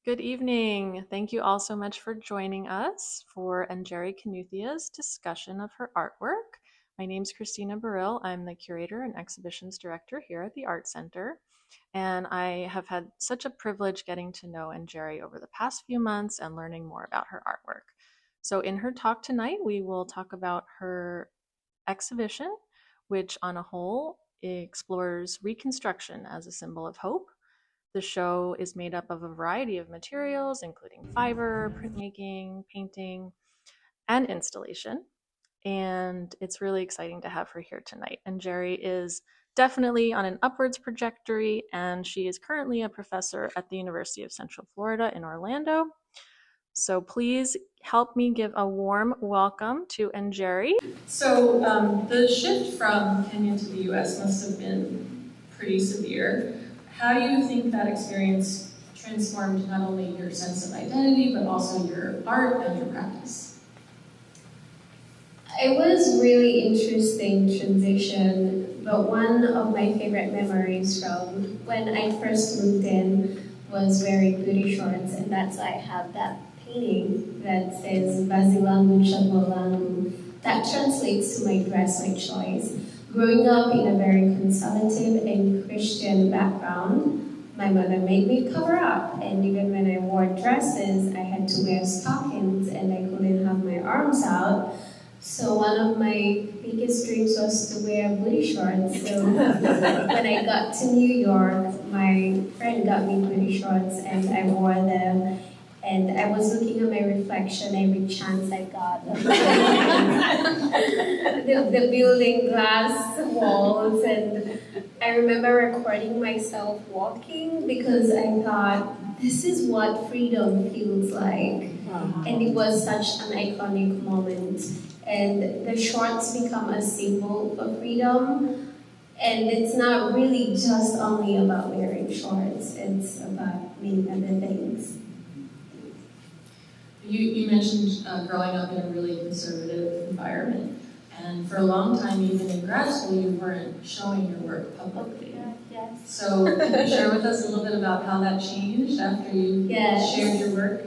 Good evening. Thank you all so much for joining us for Njeri Kinuthia's discussion of her artwork. My name is Christina Burrill. I'm the curator and exhibitions director here at the Art Center. And I have had such a privilege getting to know Njeri over the past few months and learning more about her artwork. So in her talk tonight, we will talk about her exhibition, which on a whole explores reconstruction as a symbol of hope. The show is made up of a variety of materials, including fiber, printmaking, painting, and installation. And it's really exciting to have her here tonight. And Njeri is definitely on an upwards trajectory, and she is currently a professor at the University of Central Florida in Orlando. So please help me give a warm welcome to Njeri. So the shift from Kenya to the US must have been pretty severe. How do you think that experience transformed not only your sense of identity, but also your art and your practice? It was really interesting transition, but one of my favorite memories from when I first moved in was wearing booty shorts, and that's why I have that painting that says Basilangu Shabolangu. That translates to my dress, my choice. Growing up in a very conservative and Christian background, my mother made me cover up, and even when I wore dresses, I had to wear stockings and I couldn't have my arms out. So one of my biggest dreams was to wear booty shorts. So when I got to New York, my friend got me booty shorts and I wore them. And I was looking at my reflection every chance I got. the building glass walls, and I remember recording myself walking because I thought, this is what freedom feels like. And it was such an iconic moment. And the shorts become a symbol for freedom. And it's not really just only about wearing shorts, it's about many other things. You mentioned growing up in a really conservative environment, and for a long time, even in grad school, you weren't showing your work publicly. Yes. So can you share with us a little bit about how that changed after you shared your work?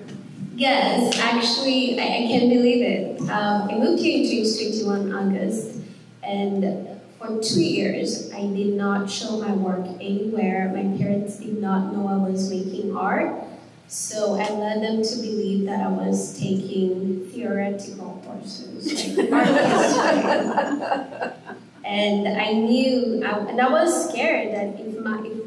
Yes, actually, I can't believe it. I moved here in 2021 August, and for 2 years, I did not show my work anywhere. My parents did not know I was making art. So I led them to believe that I was taking theoretical courses, like art history. And I knew, and I was scared that if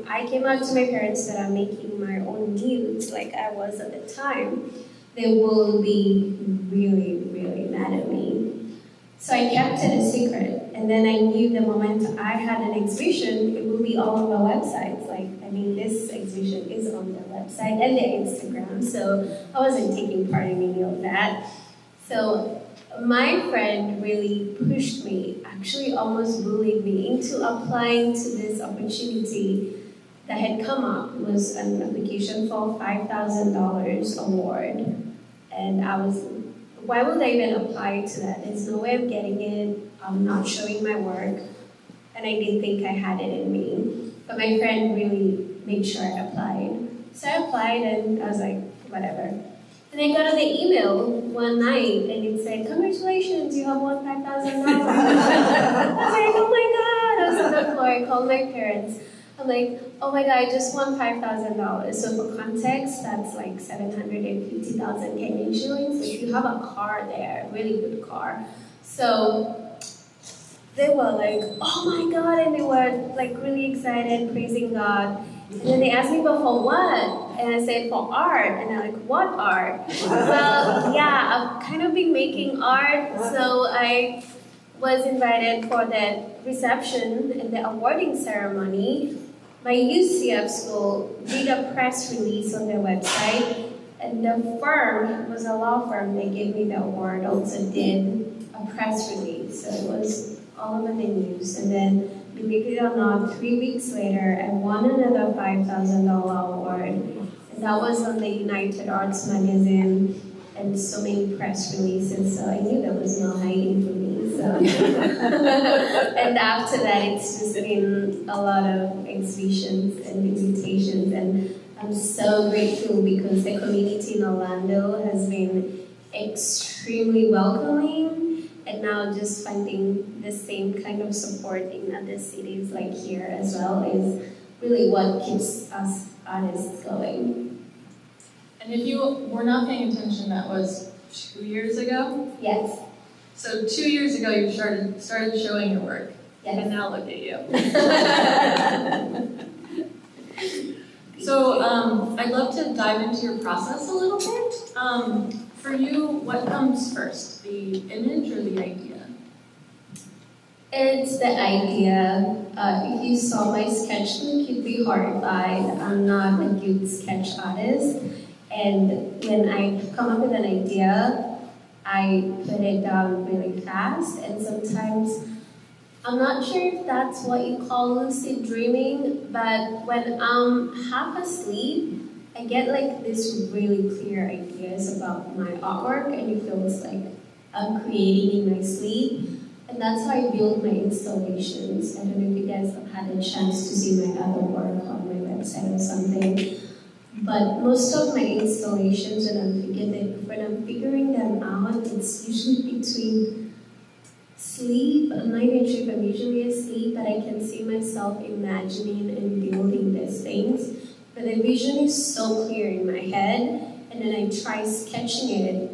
I came out to my parents that I'm making my own nudes, like I was at the time, they will be really, really mad at me. So I kept it a secret. And then I knew the moment I had an exhibition, it would be all over websites. This exhibition is on their website and their Instagram, so I wasn't taking part in any of that. So my friend really pushed me, actually almost bullied me into applying to this opportunity that had come up. It was an application for $5,000 award. And I was, why would I even apply to that? There's no way of getting it. I'm not showing my work. And I didn't think I had it in me. But my friend really made sure I applied. So I applied and I was like, whatever. And I got the email one night and it said, congratulations, you have won $5,000. I was like, oh my God. I was on the floor, I called my parents. I'm like, oh my God, I just won $5,000. So for context, that's like 750,000 Kenyan shillings. So if you have a car there, really good car. So they were like, oh my God, and they were like really excited, praising God. And then they asked me, but for what? And I said, for art. And they're like, what art? Well, yeah, I've kind of been making art, so I was invited for that reception and the awarding ceremony. My UCF school did a press release on their website, and the firm was a law firm that gave me the award, also did a press release. So it was all over the news. And then, believe it or not, 3 weeks later, I won another $5,000 award. And that was on the United Arts magazine and so many press releases. So I knew there was no hiding for me. So. And after that, it's just been a lot of exhibitions and invitations. And I'm so grateful grateful because the community in Orlando has been extremely welcoming, and now just finding the same kind of support in other cities like here as well is really what keeps us artists going. And if you were not paying attention, that was 2 years ago? Yes. So 2 years ago, you started showing your work. Yes. And now look at you. So I'd love to dive into your process a little bit. For you, what comes first, the image or the idea? It's the idea. If you saw my sketchbook, you'd be horrified. I'm not a good sketch artist. And when I come up with an idea, I put it down really fast. And sometimes, I'm not sure if that's what you call lucid dreaming, but when I'm half asleep, I get like this really clear ideas about my artwork, and it feels like I'm creating in my sleep. And that's how I build my installations. I don't know if you guys have had a chance to see my other work on my website or something. But most of my installations, when I'm figuring them out, it's usually between sleep. I'm not even sure if I'm usually asleep, but I can see myself imagining and building these things. But the vision is so clear in my head, and then I try sketching it.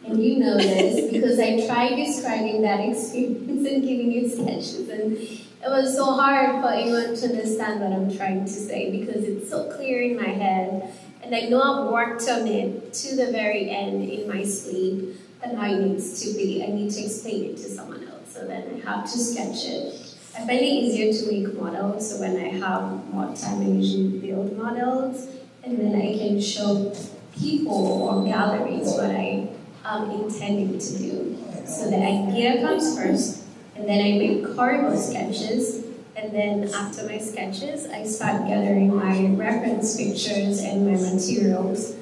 And you know this because I tried describing that experience and giving you sketches, and it was so hard for anyone to understand what I'm trying to say because it's so clear in my head, and I know I've worked on it to the very end in my sleep, and how it needs to be. I need to explain it to someone else, so then I have to sketch it. I find it easier to make models, so when I have more time, I usually build models, and then I can show people or galleries what I'm intending to do. So the idea comes first, and then I make horrible sketches, and then after my sketches, I start gathering my reference pictures and my materials.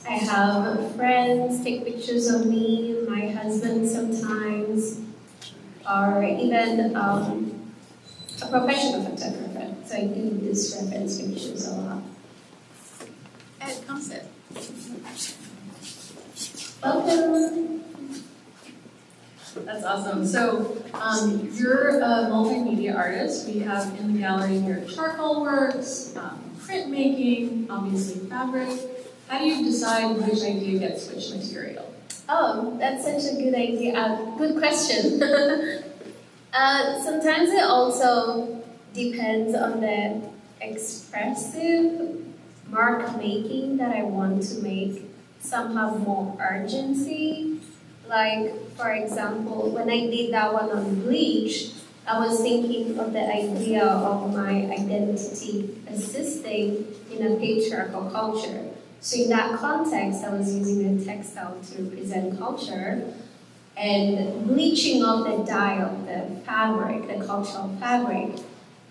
I have friends take pictures of me, my husband sometimes, or even a professional photographer. So I do these reference pictures a lot. Ed, come sit. Welcome. That's awesome. So you're a multimedia artist. We have in the gallery here charcoal works, printmaking, obviously fabric. How do you decide which idea gets which material? Oh, that's such a good idea. Good question. Sometimes it also depends on the expressive mark making that I want to make. Some have more urgency. Like, for example, when I did that one on bleach, I was thinking of the idea of my identity assisting in a patriarchal culture. So in that context, I was using a textile to represent culture and bleaching of the dye of the fabric, the cultural fabric,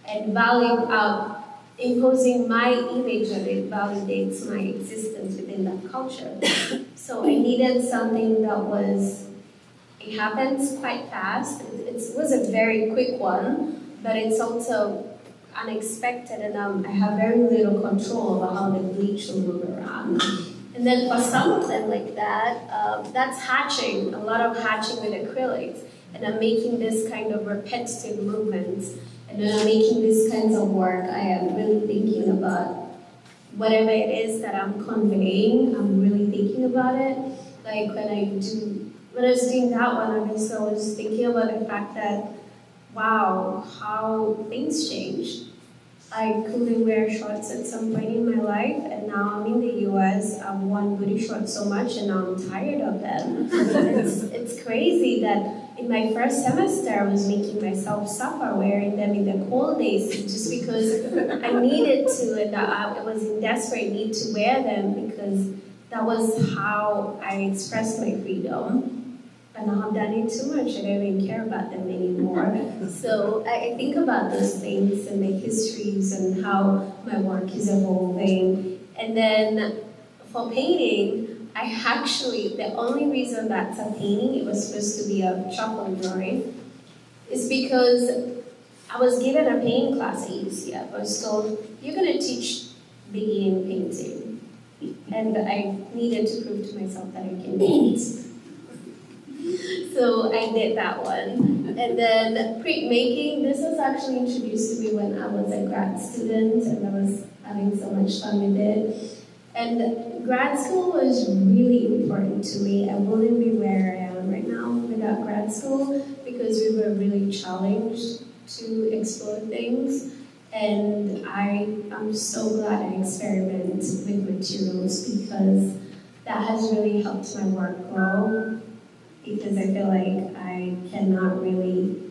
and imposing my image of it validates my existence within that culture. So I needed something that it happens quite fast. It was a very quick one, but it's also unexpected, and I have very little control over how the bleach will move around. And then for some of them like that, that's hatching, a lot of hatching with acrylics, and I'm making this kind of repetitive movements. And when I'm making these kinds of work, I am really thinking about whatever it is that I'm conveying. I'm really thinking about it. Like when I was doing that one, I was thinking about the fact that, wow, how things change. I couldn't wear shorts at some point in my life, and now I'm in the US. I've worn booty shorts so much, and now I'm tired of them. It's crazy that in my first semester, I was making myself suffer wearing them in the cold days just because I needed to, and I was in desperate need to wear them because that was how I expressed my freedom. But now I've done it too much, I don't even care about them anymore. So I think about those things and the histories and how my work is evolving. And then for painting, the only reason that's a painting, it was supposed to be a charcoal drawing, is because I was given a painting class at UCF. I was told, you're going to teach beginning painting. and I needed to prove to myself that I can do it. So I did that one. And then printmaking, this was actually introduced to me when I was a grad student, and I was having so much fun with it. And grad school was really important to me. I wouldn't be where I am right now without grad school, because we were really challenged to explore things. And I'm so glad I experiment with materials, because that has really helped my work grow, because I feel like I cannot really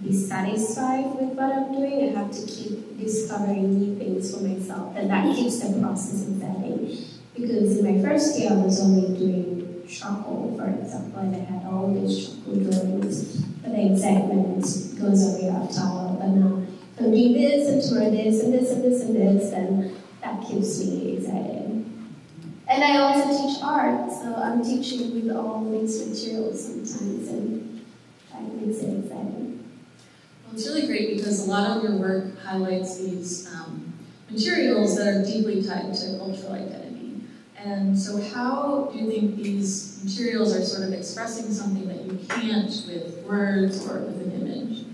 be satisfied with what I'm doing. I have to keep discovering new things for myself, and that keeps the process exciting. Because in my first year, I was only doing charcoal, for example, and I had all these charcoal drawings, but the excitement goes away after a while. But now, if I'm doing this, and tomorrow this, and this, and this, and this, then that keeps me excited. And I also teach art, so I'm teaching with all these materials sometimes, and that makes it exciting. Well, it's really great because a lot of your work highlights these materials that are deeply tied to cultural identity. And so how do you think these materials are sort of expressing something that you can't with words or with an image?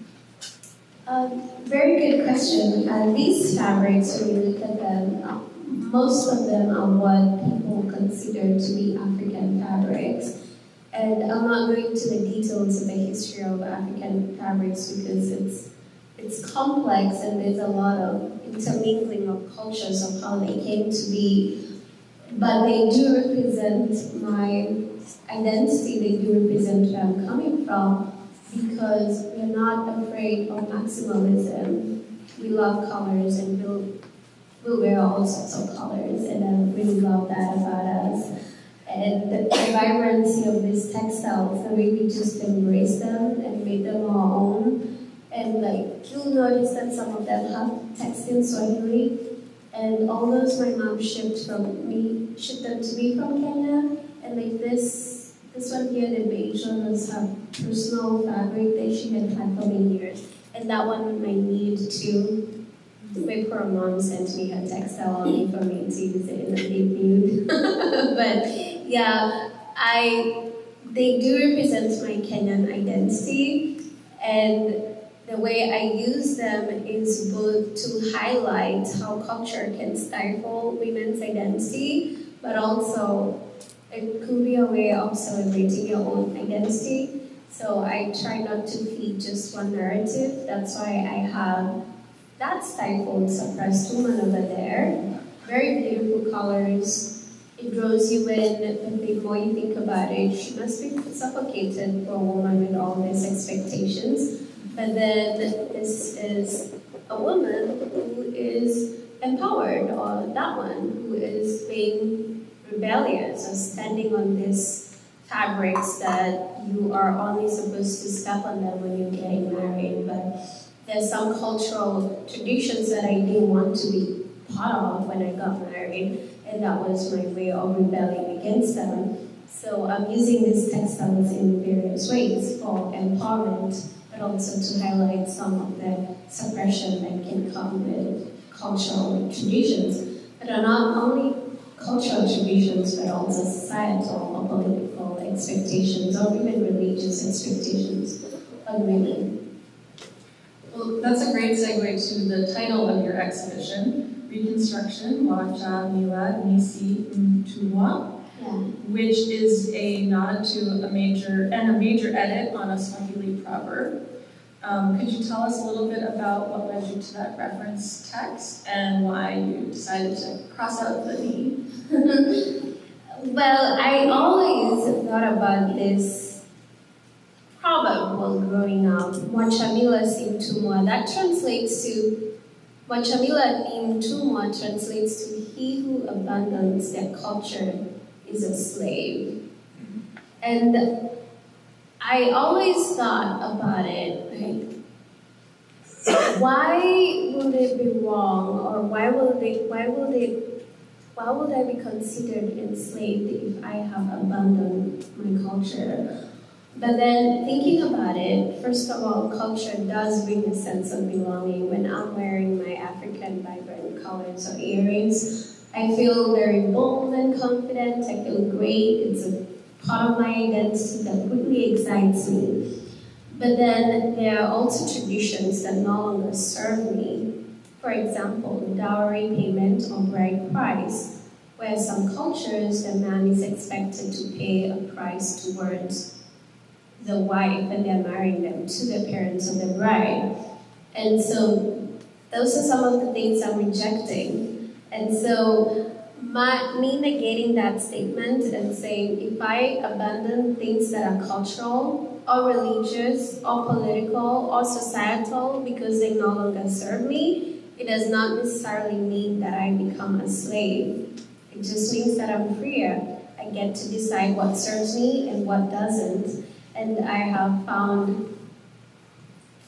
Very good question. These fabrics, when you look at them, most of them are what people consider to be African fabrics. And I'm not going to the details of the history of African fabrics, because it's complex and there's a lot of intermingling of cultures of how they came to be. But they do represent my identity, they do represent where I'm coming from, because we're not afraid of maximalism. We love colors, and we'll wear all sorts of colors, and I really love that about us. And the vibrancy of these textiles, the way we just embrace them and made them our own. And like, you'll notice that some of them have text in Swahili, and all those my mom shipped them to me from Kenya. And like this one here, the beige one, was her personal fabric that she had for many years. And that one I need too. My poor mom sent me her textile only for me to use it in a deep nude. But yeah, they do represent my Kenyan identity, and the way I use them is both to highlight how culture can stifle women's identity, but also it could be a way of celebrating your own identity. So I try not to feed just one narrative. That's why I have that stifled, suppressed woman over there. Very beautiful colors. It draws you in, but the more you think about it, she must be suffocated for a woman with all these expectations. But then this is a woman who is empowered, or that one who is being rebellious, or standing on these fabrics that you are only supposed to step on them when you're getting married. But there's some cultural traditions that I didn't want to be part of when I got married, and that was my way of rebelling against them. So I'm using these textiles in various ways for empowerment, but also to highlight some of the suppression that can come with cultural traditions that are not only cultural traditions, but also societal or political expectations, or even religious expectations of women. Well, that's a great segue to the title of your exhibition, Reconstruction, Wacha Mila Nisi Mtumwa, which is a nod to a major edit on a Swahili proverb. Could you tell us a little bit about what led you to that reference text and why you decided to cross out the ni? Well, I always thought about this proverb while growing up, Mwachamila Simtumwa. That translates to, Mwachamila Imtumwa translates to he who abandons their culture is a slave. And I always thought about it, like, why would it be wrong, or why would I be considered enslaved if I have abandoned my culture? But then thinking about it, first of all, culture does bring a sense of belonging. When I'm wearing my African vibrant colors or earrings, I feel very bold and confident. I feel great. It's a part of my identity that really excites me. But then there are also traditions that no longer serve me. For example, dowry payment or bride price, where some cultures the man is expected to pay a price towards the wife and they're marrying them to the parents of the bride. And so those are some of the things I'm rejecting. And so me negating that statement and saying if I abandon things that are cultural or religious or political or societal because they no longer serve me, it does not necessarily mean that I become a slave. It just means that I'm freer. I get to decide what serves me and what doesn't. And I have found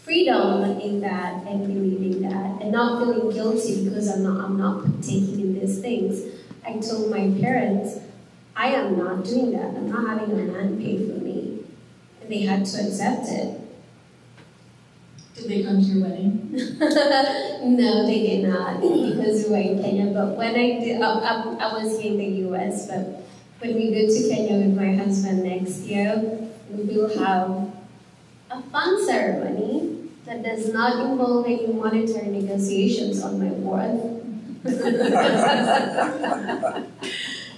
freedom in that and believing that and not feeling guilty because I'm not partaking in these things. I told my parents, I am not doing that. I'm not having a man pay for me. And they had to accept it. Did they come to your wedding? No, they did not because we were in Kenya. But when I did, I was here in the US, but when we go to Kenya with my husband next year, we will have a fun ceremony that does not involve any monetary negotiations on my worth.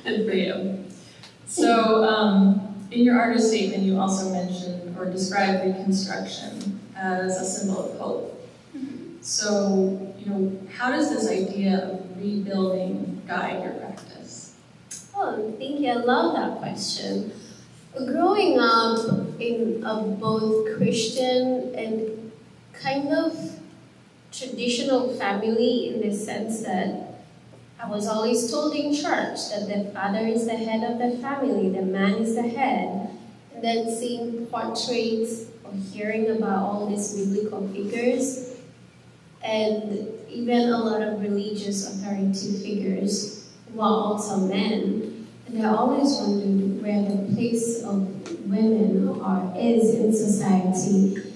Good for you. So, in your artist statement, you also mentioned or described Reconstruction as a symbol of hope. So, how does this idea of rebuilding guide your practice? Oh, thank you. I love that question. Growing up in a both Christian and kind of traditional family in the sense that I was always told in church that the father is the head of the family, the man is the head, and then seeing portraits or hearing about all these biblical figures and even a lot of religious authority figures who are also men. And I always wondered where the place of women is in society.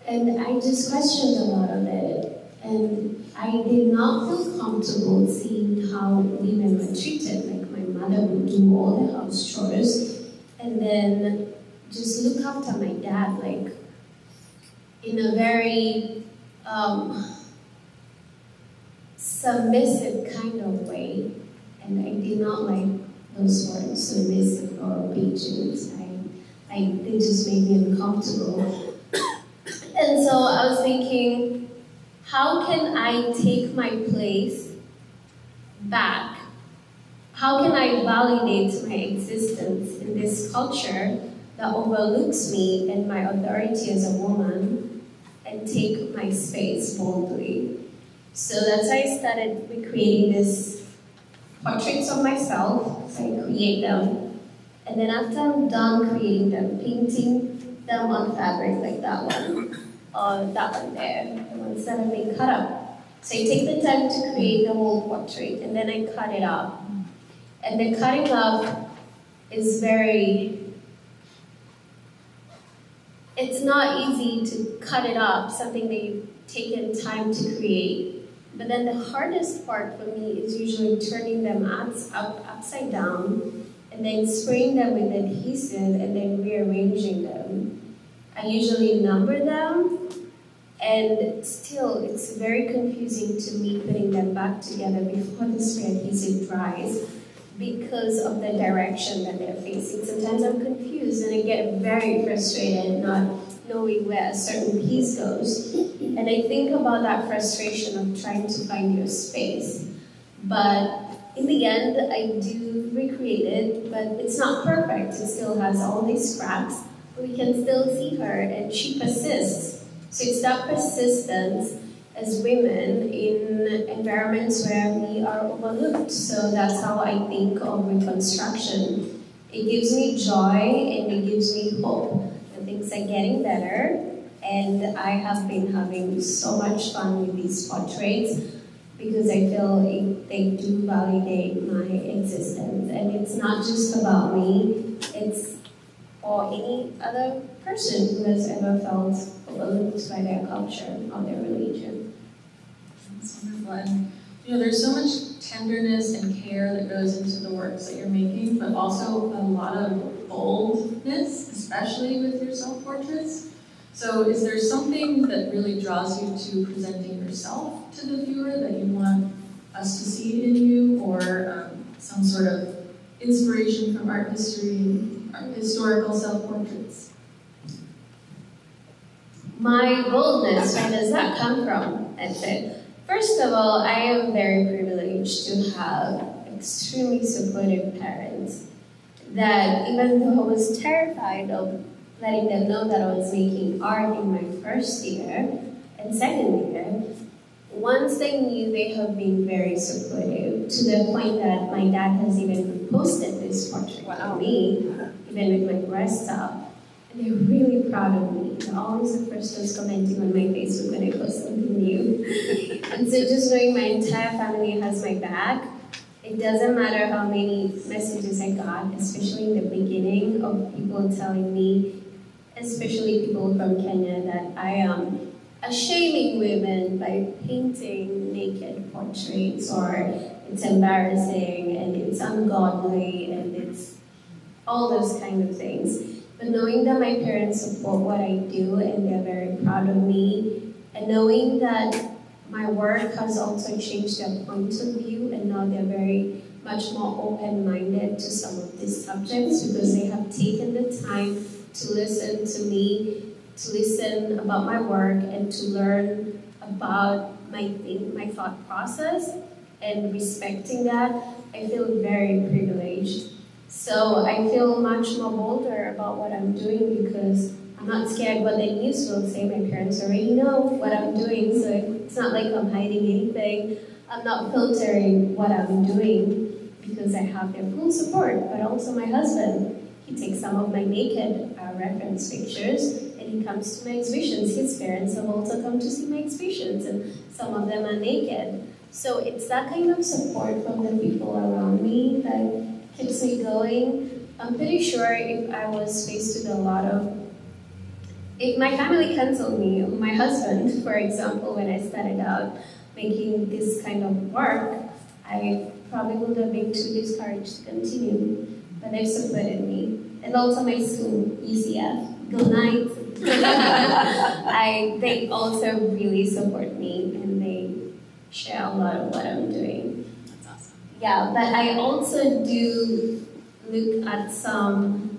And I just questioned a lot of it. And I did not feel comfortable seeing how women were treated. Like my mother would do all the house chores and then just look after my dad, like in a very submissive kind of way. And I did not like those words, submissive or obedient. They just made me uncomfortable. And so I was thinking, how can I take my place back? How can I validate my existence in this culture that overlooks me and my authority as a woman and take my space boldly? So that's why I started recreating these portraits of myself. So I create them. And then after I'm done creating them, painting them on fabric like that one, or that one there, the ones that have been cut up. So I take the time to create the whole portrait, and then I cut it up. And the cutting up is it's not easy to cut it up, something that you've taken time to create. But then the hardest part for me is usually turning them upside down and then spraying them with adhesive and then rearranging them. I usually number them, and still it's very confusing to me putting them back together before the spray adhesive dries because of the direction that they're facing. Sometimes I'm confused and I get very frustrated not knowing where a certain piece goes. And I think about that frustration of trying to find your space. But in the end, I do recreate it, but it's not perfect. It still has all these cracks, but we can still see her, and she persists. So it's that persistence as women in environments where we are overlooked. So that's how I think of Reconstruction. It gives me joy and it gives me hope that things are getting better. And I have been having so much fun with these portraits because I feel they do validate my existence. And it's not just about me, it's for any other person who has ever felt overlooked by their culture or their religion. That's wonderful. And there's so much tenderness and care that goes into the works that you're making, but also a lot of boldness, especially with your self-portraits. So is there something that really draws you to presenting yourself to the viewer that you want us to see in you, or some sort of inspiration from art history, art historical self-portraits? My boldness, where does that come from? I'd say. First of all, I am very privileged to have extremely supportive parents that even though I was terrified of letting them know that I was making art in my first year and second year, once they knew, they have been very supportive to the point that my dad has even posted this portrait of me, even with my breasts up. And they're really proud of me. They're always the first ones commenting on my Facebook when I post something new. And so just knowing my entire family has my back, it doesn't matter how many messages I got, especially in the beginning, of people telling me, especially people from Kenya, that I am shaming women by painting naked portraits, or it's embarrassing and it's ungodly and it's all those kind of things. But knowing that my parents support what I do and they're very proud of me, and knowing that my work has also changed their point of view, and now they're very much more open-minded to some of these subjects because they have taken the time to listen to me, to listen about my work, and to learn about my thought process, and respecting that, I feel very privileged. So I feel much more bolder about what I'm doing because I'm not scared what the news will say. My parents already know what I'm doing, so it's not like I'm hiding anything. I'm not filtering what I'm doing because I have their full support, but also my husband. He takes some of my naked reference pictures and he comes to my exhibitions. His parents have also come to see my exhibitions, and some of them are naked. So it's that kind of support from the people around me that keeps me going. I'm pretty sure if I was faced with a lot of, if my family canceled me, my husband, for example, when I started out making this kind of work, I probably would have been too discouraged to continue. But they've supported me. And also my school, UCF, Go Knights. They also really support me, and they share a lot of what I'm doing. That's awesome. Yeah, but I also do look at some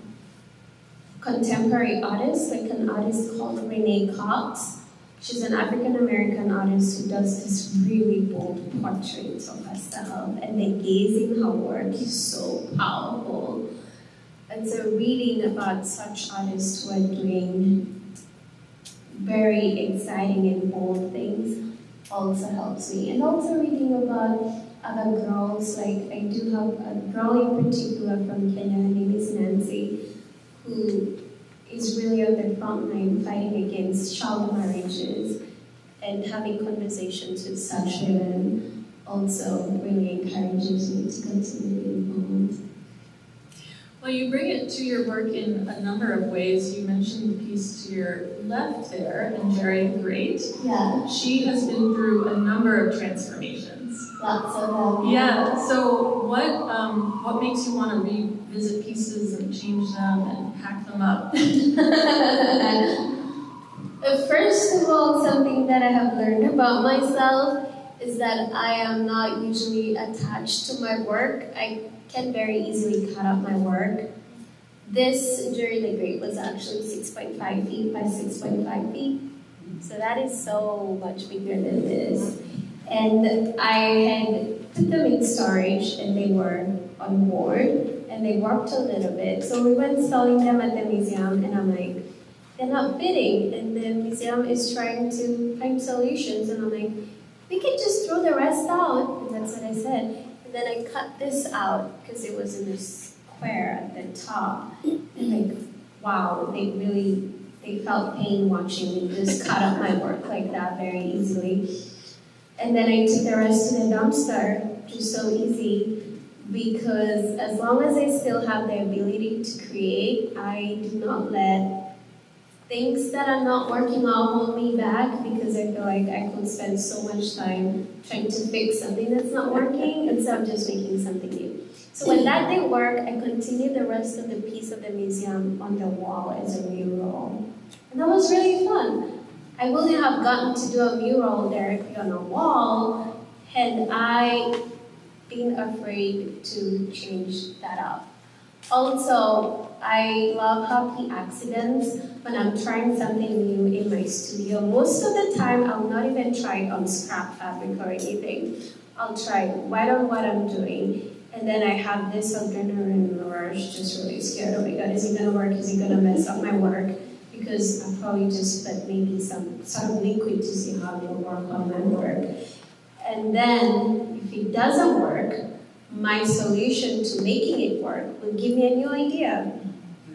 contemporary artists, like an artist called Renee Cox. She's an African-American artist who does this really bold portraits of herself, and the gaze in her work is so powerful. And so reading about such artists who are doing very exciting and bold things also helps me. And also reading about other girls, like I do have a girl in particular from Kenya, her name is Nancy, who is really on the front line fighting against child marriages, and having conversations with such women also really encourages me to continue being involved. Well, you bring it to your work in a number of ways. You mentioned the piece to your left there, Njeri the Great. Yeah. She has been through a number of transformations. Lots of them. Yeah. So what makes you want to revisit pieces and change them and hack them up? First of all, something that I have learned about myself is that I am not usually attached to my work. I can very easily cut up my work. This Njeri the Great was actually 6.5 feet by 6.5 feet. So that is so much bigger than this. And I had put them in storage and they were on board and they worked a little bit. So we went selling them at the museum and I'm like, they're not fitting. And the museum is trying to find solutions and I'm like, we can just throw the rest out. And that's what I said. And then I cut this out because it was in a square at the top. And like, wow, they felt pain watching me just cut up my work like that very easily. And then I took the rest to the dumpster, which is so easy, because as long as I still have the ability to create, I do not let things that are not working out hold me back because I feel like I could spend so much time trying to fix something that's not working instead of just making something new. So when that didn't work, I continued the rest of the piece of the museum on the wall as a mural. And that was really fun. I wouldn't have gotten to do a mural directly on a wall had I been afraid to change that up. Also, I love happy accidents when I'm trying something new in my studio. Most of the time, I'll not even try it on scrap fabric or anything. I'll try right on what I'm doing. And then I have this adrenaline rush, just really scared, oh my god, is it gonna work? Is it gonna mess up my work? Because I'll probably just put maybe some sort of liquid to see how it will work on my work. And then, if it doesn't work, my solution to making it work will give me a new idea.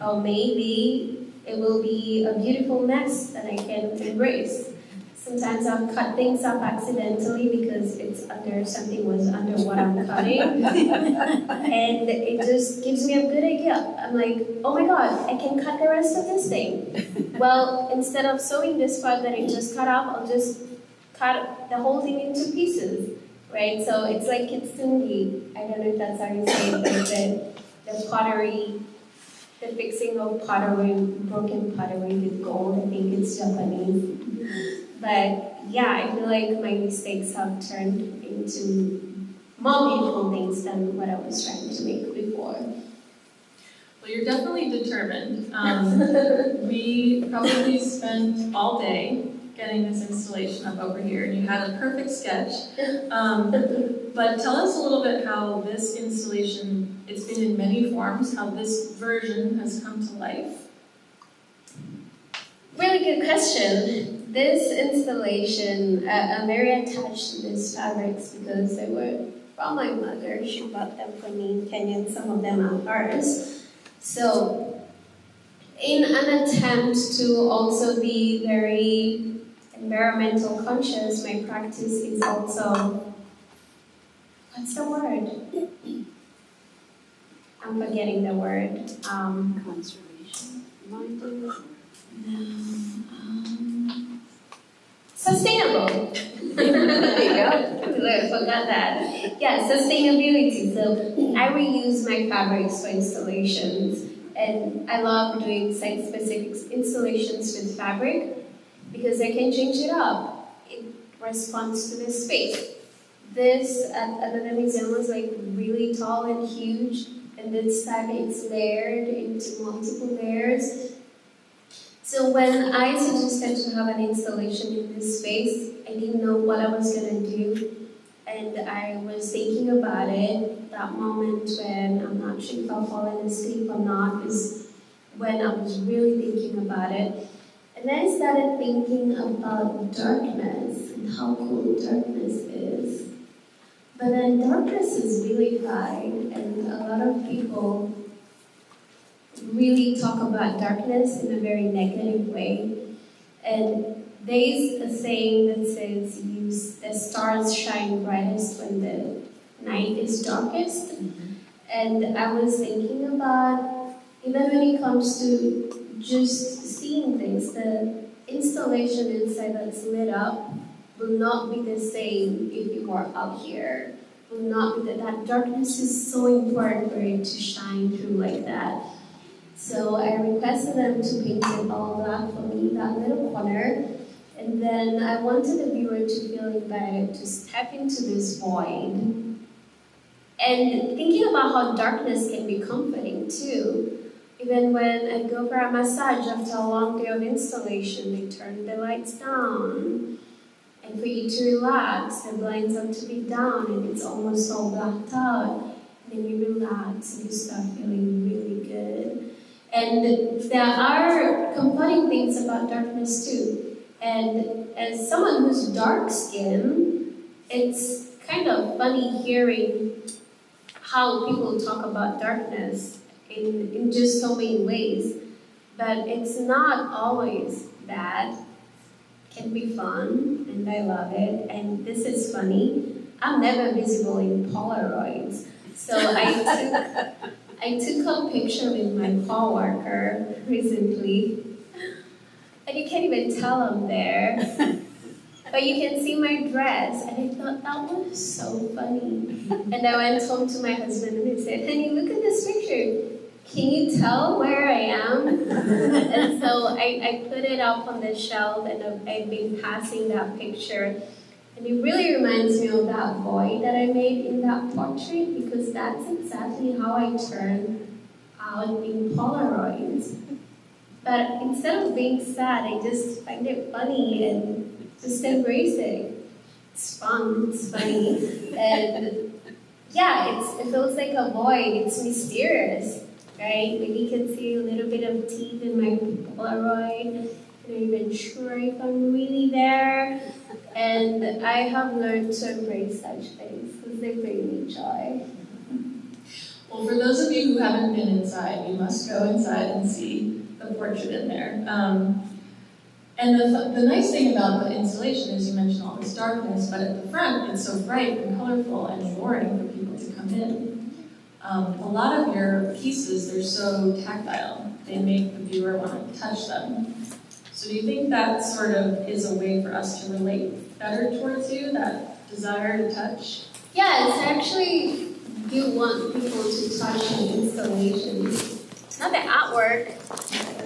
Or maybe it will be a beautiful mess that I can embrace. Sometimes I'll cut things up accidentally because it's under something was under what I'm cutting. And it just gives me a good idea. I'm like, oh my god, I can cut the rest of this thing. Well, instead of sewing this part that I just cut up, I'll just cut the whole thing into pieces. Right, so it's like kitsugi. I don't know if that's how you say it, but the pottery, the fixing of pottery, broken pottery with gold. I think it's Japanese. But yeah, I feel like my mistakes have turned into more beautiful things than what I was trying to make before. Well, you're definitely determined. We probably spent all day getting this installation up over here, and you had a perfect sketch. But tell us a little bit how this installation, it's been in many forms, how this version has come to life. Really good question. This installation, I'm very attached to these fabrics because they were from my mother. She bought them for me in Kenya, and some of them are hers. So, in an attempt to also be very environmental conscious, my practice is also, what's the word? I'm forgetting the word. Conservation. Sustainable. There you go. I forgot that. Yeah, sustainability. So I reuse my fabrics for installations, and I love doing site-specific installations with fabric because I can change it up. It responds to the space. This at another museum was like really tall and huge, and this time it's layered into multiple layers. So when I suggested to have an installation in this space, I didn't know what I was gonna do, and I was thinking about it. That moment when I'm not sure if I've fallen asleep or not is when I was really thinking about it. And then I started thinking about darkness and how cool darkness is. But then darkness is really fine, and a lot of people really talk about darkness in a very negative way. And there's a saying that says, the stars shine brightest when the night is darkest. And I was thinking about, even when it comes to just seeing things, the installation inside that's lit up will not be the same if you are out here. Will not be that darkness is so important for it to shine through like that. So I requested them to paint it all black for me, that little corner. And then I wanted the viewer to feel invited to step into this void. And thinking about how darkness can be comforting too. Even when I go for a massage after a long day of installation, they turn the lights down. And for you to relax, the blinds have to be down and it's almost all blacked out. And then you relax and you start feeling really good. And there are comforting things about darkness too. And as someone who's dark skinned, it's kind of funny hearing how people talk about darkness in just so many ways. But it's not always bad. It can be fun, and I love it. And this is funny. I'm never visible in Polaroids. So I took a picture with my coworker recently, you can't even tell I'm there. But you can see my dress, and I thought that was so funny. And I went home to my husband and I said, honey, look at this picture. Can you tell where I am? And so I put it up on the shelf, and I've been passing that picture. And it really reminds me of that boy that I made in that portrait, because that's exactly how I turn out in Polaroids. But instead of being sad, I just find it funny and just embrace it. It's fun, it's funny, and yeah, it feels like a void. It's mysterious, right? Maybe you can see a little bit of teeth in my Polaroid. I'm not even sure if I'm really there. And I have learned to embrace such things because they bring me joy. Well, for those of you who haven't been inside, you must go inside and see the portrait in there. And the nice thing about the installation is you mentioned all this darkness, but at the front it's so bright and colorful and alluring for people to come in. A lot of your pieces, they're so tactile. They make the viewer want to touch them. So do you think that sort of is a way for us to relate better towards you, that desire to touch? Yes, actually, you want people to touch the installations. Not the artwork,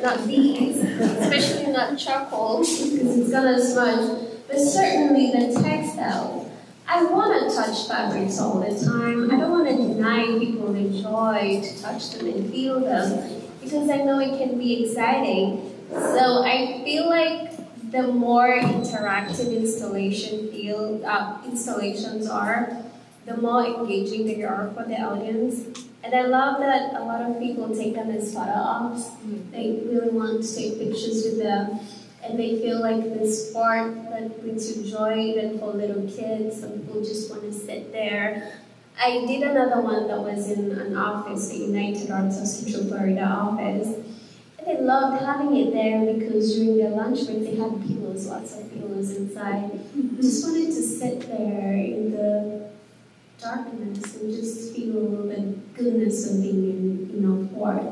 not these, especially not charcoal, because it's gonna smudge, but certainly the textile. I want to touch fabrics all the time. I don't want to deny people the joy to touch them and feel them, because I know it can be exciting. So I feel like the more interactive installations are, the more engaging they are for the audience. And I love that a lot of people take them as photo ops. They really want to take pictures with them. And they feel like this sport that brings you joy, even for little kids. Some people just want to sit there. I did another one that was in an office, the United Arts of Central Florida office. And they loved having it there because during their lunch break they had pillows, lots of pillows inside. Just wanted to sit there in the darkness and just feel the goodness of being in a port.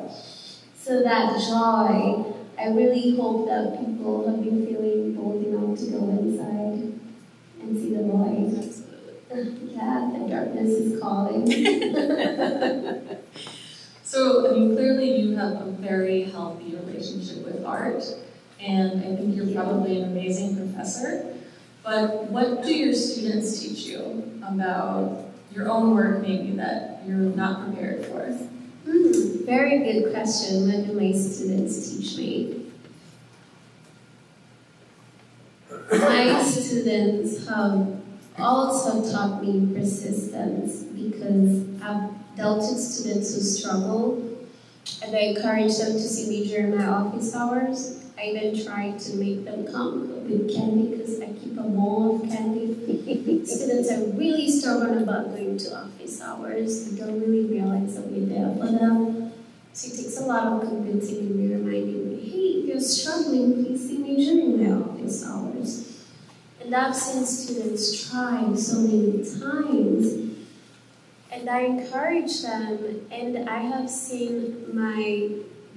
So that joy, I really hope that people have been feeling bold enough to go inside and see the light. Yeah, the darkness is calling. So, I mean, clearly you have a very healthy relationship with art, and I think you're probably an amazing professor. But what do your students teach you about your own work, maybe, that you're not prepared for? Very good question. What do my students teach me? My students have also taught me persistence, because I've dealt with students who struggle, and I encourage them to see me during my office hours. I even try to make them come with candy, because I keep a bowl of candy. Students are really stubborn about going to office hours. They don't really realize that we're there for them. So it takes a lot of convincing and me reminding me, hey, if you're struggling, please see me during my office hours. And I've seen students try so many times. And I encourage them, and I have seen my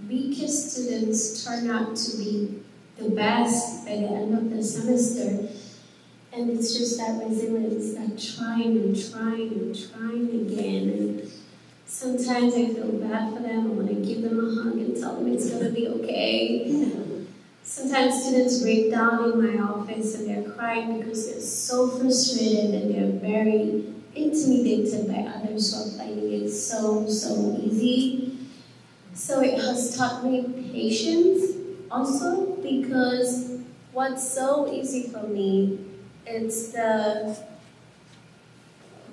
weakest students turn out to be the best by the end of the semester. And it's just that resilience, that trying and trying and trying again. And sometimes I feel bad for them. I want to give them a hug and tell them it's going to be okay. Sometimes students break down in my office and they're crying because they're so frustrated and they're very intimidated by others who are finding it so easy. So it has taught me patience also, because what's so easy for me, it's the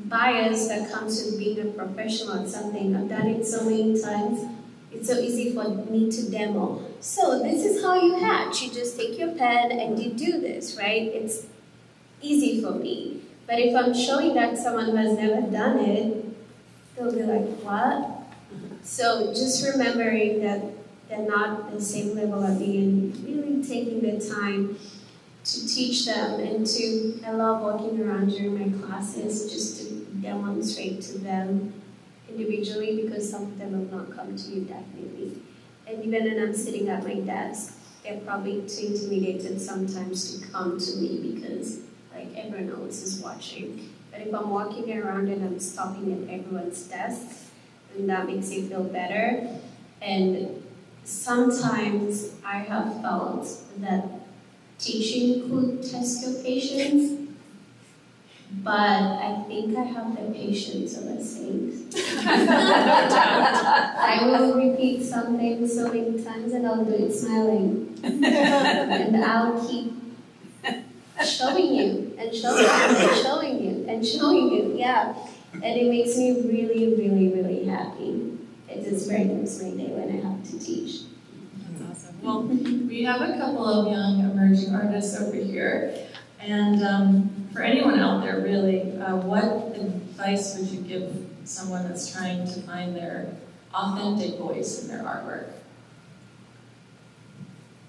bias that comes with being a professional at something. I've done it so many times. It's so easy for me to demo. So this is how you hatch. You just take your pen and you do this, right? It's easy for me. But if I'm showing that to someone who has never done it, they'll be like, what? So just remembering that they're not at the same level of me, and really taking the time to teach them, and I love walking around during my classes just to demonstrate to them individually, because some of them will not come to you definitely. And even when I'm sitting at my desk, they're probably too intimidated sometimes to come to me because like everyone else is watching. But if I'm walking around and I'm stopping at everyone's desk, then that makes you feel better. And sometimes I have felt that teaching could test your patience, but I think I have the patience of a saint. I will repeat something so many times and I'll do it smiling. And I'll keep showing you and showing you and showing you and showing you, yeah. And it makes me really, really, really happy. It just brightens my day when I have to teach. That's awesome. Well, we have a couple of young emerging artists over here. And for anyone out there, really, what advice would you give someone that's trying to find their authentic voice in their artwork?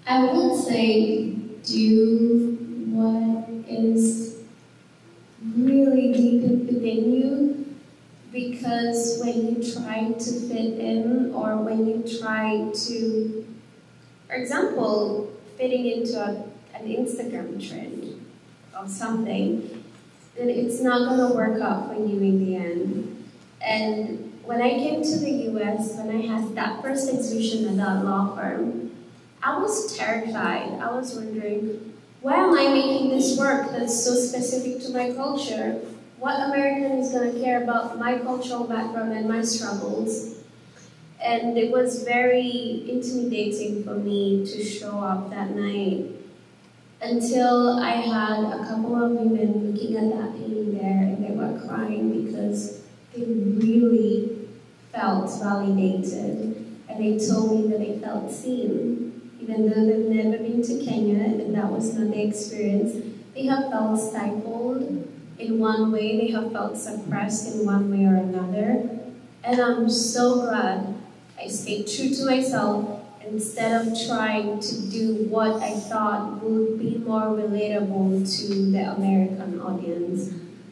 I would say do what is really deep within you, because when you try to fit in or when you try to, for example, fitting into an Instagram trend or something, then it's not going to work out for you in the end. And when I came to the US, when I had that first exhibition at that law firm, I was terrified. I was wondering, why am I making this work that's so specific to my culture? What American is going to care about my cultural background and my struggles? And it was very intimidating for me to show up that night until I had a couple of women looking at that painting there and they were crying because they really felt validated. And they told me that they felt seen. Even though they've never been to Kenya and that was not their experience, they have felt stifled in one way, they have felt suppressed in one way or another. And I'm so glad I stayed true to myself instead of trying to do what I thought would be more relatable to the American audience.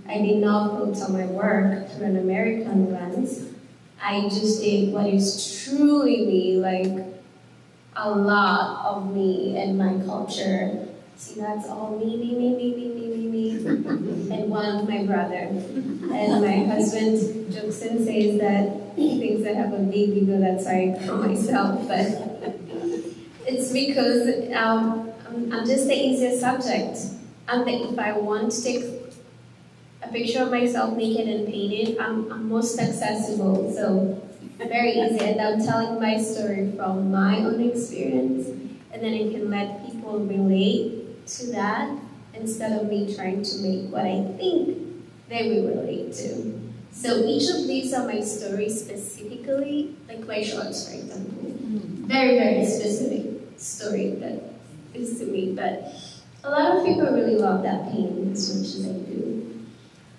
I did not filter my work through an American lens. I just did what is truly me, like a lot of me and my culture. See, that's all me, and one my brother. And my husband jokes and says that he thinks I have a big ego, that's why I call myself, but it's because I'm just the easiest subject. If I want to take a picture of myself naked and painted, I'm most accessible, so very easy. And I'm telling my story from my own experience, and then I can let people relate to that instead of me trying to make what I think they will relate to. So each of these are my stories specifically, like my shorts, for example. Very, very specific story that is to me, but a lot of people really love that painting as much as I do.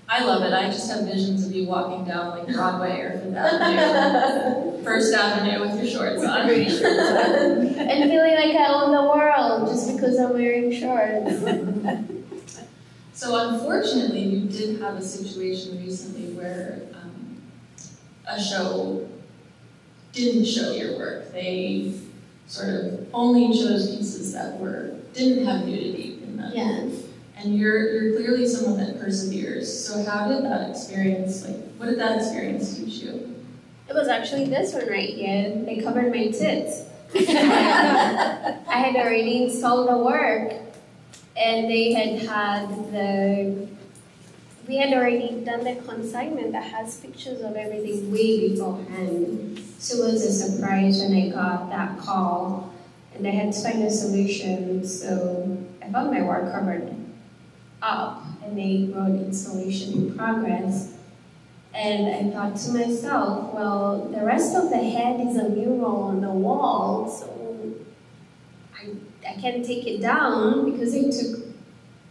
I love it. I just have visions of you walking down like Broadway or Fifth Avenue, First Avenue with your shorts on. And feeling like I own the world just because I'm wearing shorts. So unfortunately, you did have a situation recently where a show didn't show your work. They sort of only chose pieces that didn't have nudity in them. Yes. And you're clearly someone that perseveres. So how did that experience, what did that experience teach you? It was actually this one right here. They covered my tits. I had already installed the work, and we had already done the consignment that has pictures of everything way beforehand. So it was a surprise when I got that call, and I had to find a solution. So I found my work covered up, and they wrote installation in progress. And I thought to myself, well, the rest of the head is a mural on the wall, so I can't take it down because it took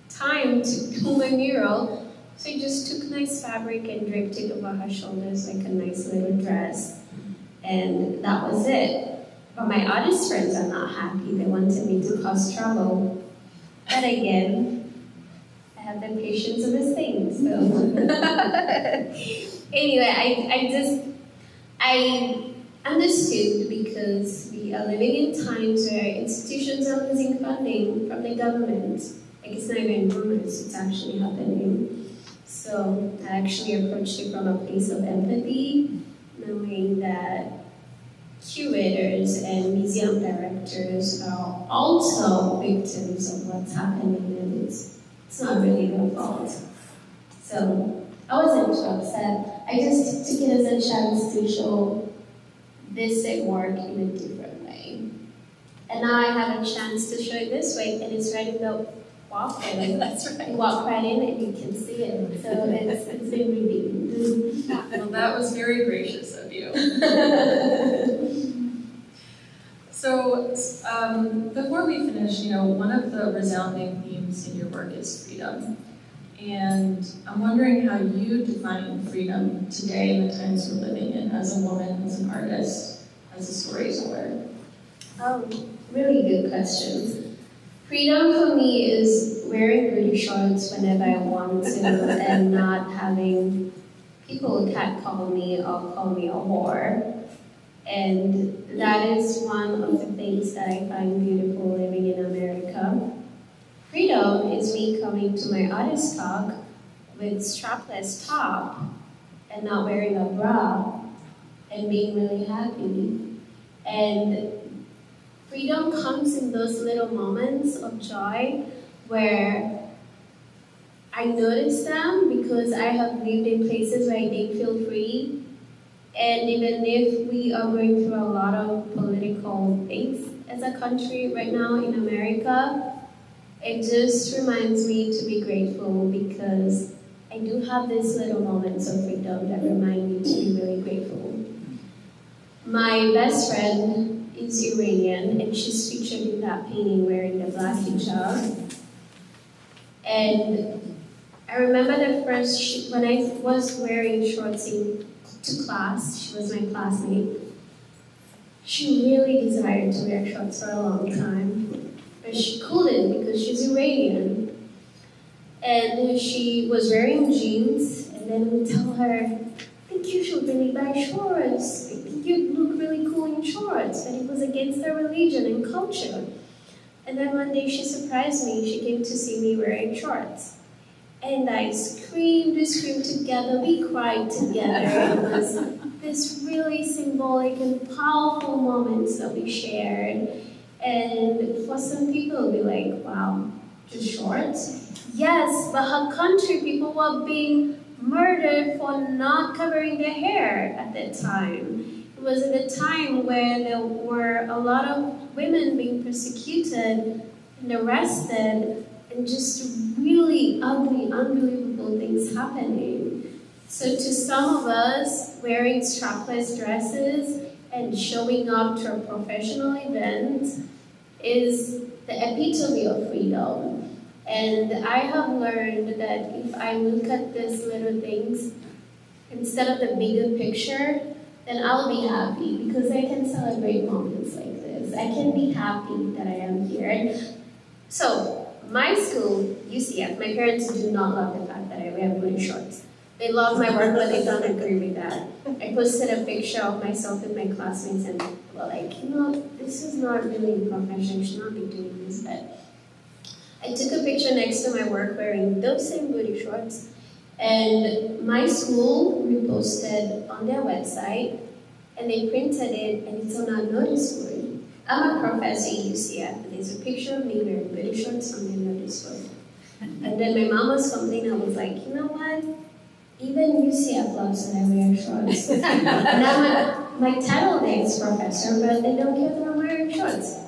time to do my mural. So I just took nice fabric and draped it over her shoulders like a nice little dress. And that was it. But my artist friends are not happy. They wanted me to cause trouble. But again, I have the patience of a saint, so. Anyway, understood because we are living in times where institutions are losing funding from the government. Like it's not even rumors, it's actually happening. So I actually approached it from a place of empathy, knowing that curators and museum directors are also victims of what's happening, and it's not really their fault. So I wasn't too upset. I just took it as a chance to show this at work in a different way. And now I have a chance to show it this way, and it's right in the walkway. That's right. You walk right in and you can see it. So it's been redeemed. Well, that was very gracious of you. So, before we finish, one of the resounding themes in your work is freedom. And I'm wondering how you define freedom today in the times we're living in as a woman, as an artist, as a storyteller. Really good question. Freedom for me is wearing booty shorts whenever I want to and not having people catcall me or call me a whore. And that is one of the things that I find beautiful living in America. Freedom is me coming to my artist talk with strapless top and not wearing a bra and being really happy. And freedom comes in those little moments of joy where I notice them because I have lived in places where I didn't feel free. And even if we are going through a lot of political things as a country right now in America, it just reminds me to be grateful because I do have these little moments of freedom that remind me to be really grateful. My best friend is Iranian and she's featured in that painting wearing the black hijab. And I remember when I was wearing shorts to class, she was my classmate. She really desired to wear shorts for a long time, but she couldn't because she's Iranian. And she was wearing jeans, and then we tell her, I think you should really buy shorts. I think you'd look really cool in shorts. But it was against her religion and culture. And then one day she surprised me. She came to see me wearing shorts. And I screamed, we screamed together, we cried together. It was this really symbolic and powerful moments that we shared. And for some people, it'll be like, wow, just shorts? Yes, but her country, people were being murdered for not covering their hair at that time. It was at a time where there were a lot of women being persecuted and arrested, and just really ugly, unbelievable things happening. So to some of us, wearing strapless dresses and showing up to a professional event is the epitome of freedom. And I have learned that if I look at these little things, instead of the bigger picture, then I'll be happy because I can celebrate moments like this. I can be happy that I am here. So, my school, UCF, my parents do not love the fact that I wear booty shorts. They love my work, but they don't agree with that. I posted a picture of myself with my classmates and they were like, this is not really professional, you should not be doing this, but I took a picture next to my work wearing those same booty shorts, and my school reposted on their website, and they printed it, and it's on our notice board. I'm a professor at UCF, and there's a picture of me wearing booty shorts on the notice board. And then my mom was complaining, I was like, you know what? Even UCF loves that I wear shorts. And my title there is professor, but they don't care that I'm wearing shorts.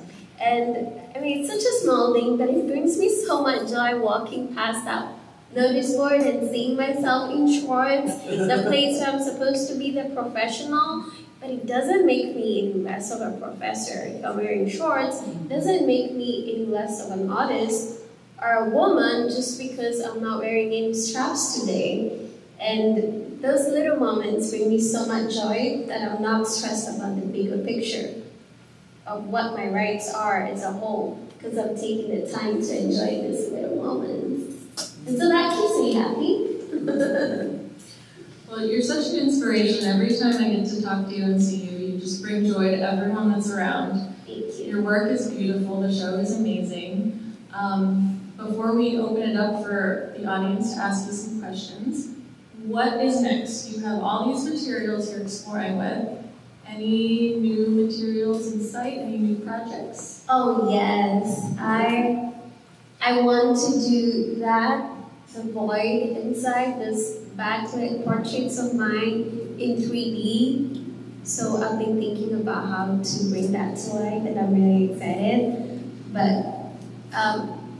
And I mean, it's such a small thing, but it brings me so much joy walking past that notice board and seeing myself in shorts, the place where I'm supposed to be the professional. But it doesn't make me any less of a professor. If I'm wearing shorts, it doesn't make me any less of an artist or a woman just because I'm not wearing any straps today. And those little moments bring me so much joy that I'm not stressed about the bigger picture of what my rights are as a whole, because I'm taking the time to enjoy these little moments. And so that keeps me happy. Well, you're such an inspiration. Every time I get to talk to you and see you, you just bring joy to everyone that's around. Thank you. Your work is beautiful, the show is amazing. Before we open it up for the audience to ask you some questions, what is next? You have all these materials you're exploring with. Any new materials in sight? Any new projects? Oh yes, I want to do that, the void inside this backlit portraits of mine in 3D. So I've been thinking about how to bring that to life, and I'm really excited. But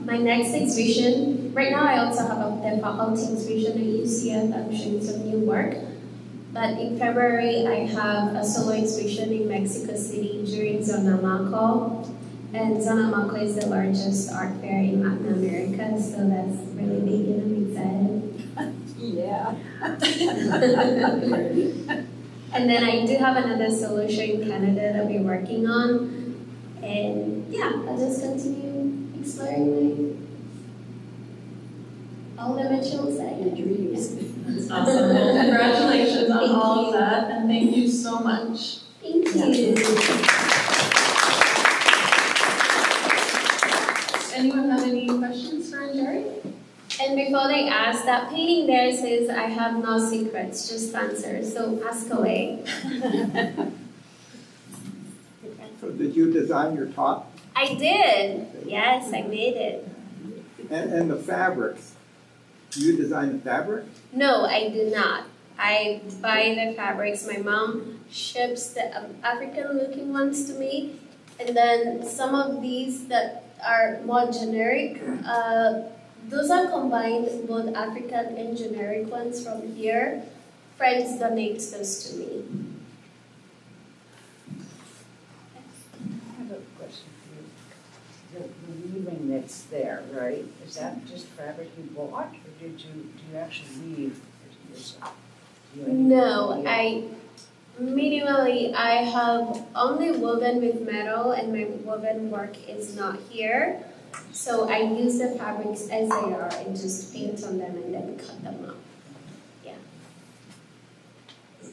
my next exhibition, right now I also have the faculty exhibition at UCF. I'm showing some new work. But in February, I have a solo exhibition in Mexico City during Zonamaco. And Zonamaco is the largest art fair in Latin America, so that's really big and I'm excited. Yeah. And then I do have another solo show in Canada that we're working on. And yeah, I'll just continue exploring all the materials that I Your dreams. That's awesome. Well, congratulations on Thank all you. of that, and thank you so much. Thank you. Anyone have any questions for Njeri? And before they ask, that painting there says, I have no secrets, just answers, so ask away. So did you design your top I did. Yes, I made it. and the fabrics? You designed the fabric? No, I do not. I buy the fabrics. My mom ships the African-looking ones to me, and then some of these that are more generic, those are combined, both African and generic ones from here. Friends donate those to me. I have a question for you. The weaving that's there, right? Is that just fabric you bought, or do you actually weave it yourself? Do you have any No, idea? minimally, I have only woven with metal, and my woven work is not here. So I use the fabrics as they are and just paint on them and then cut them up.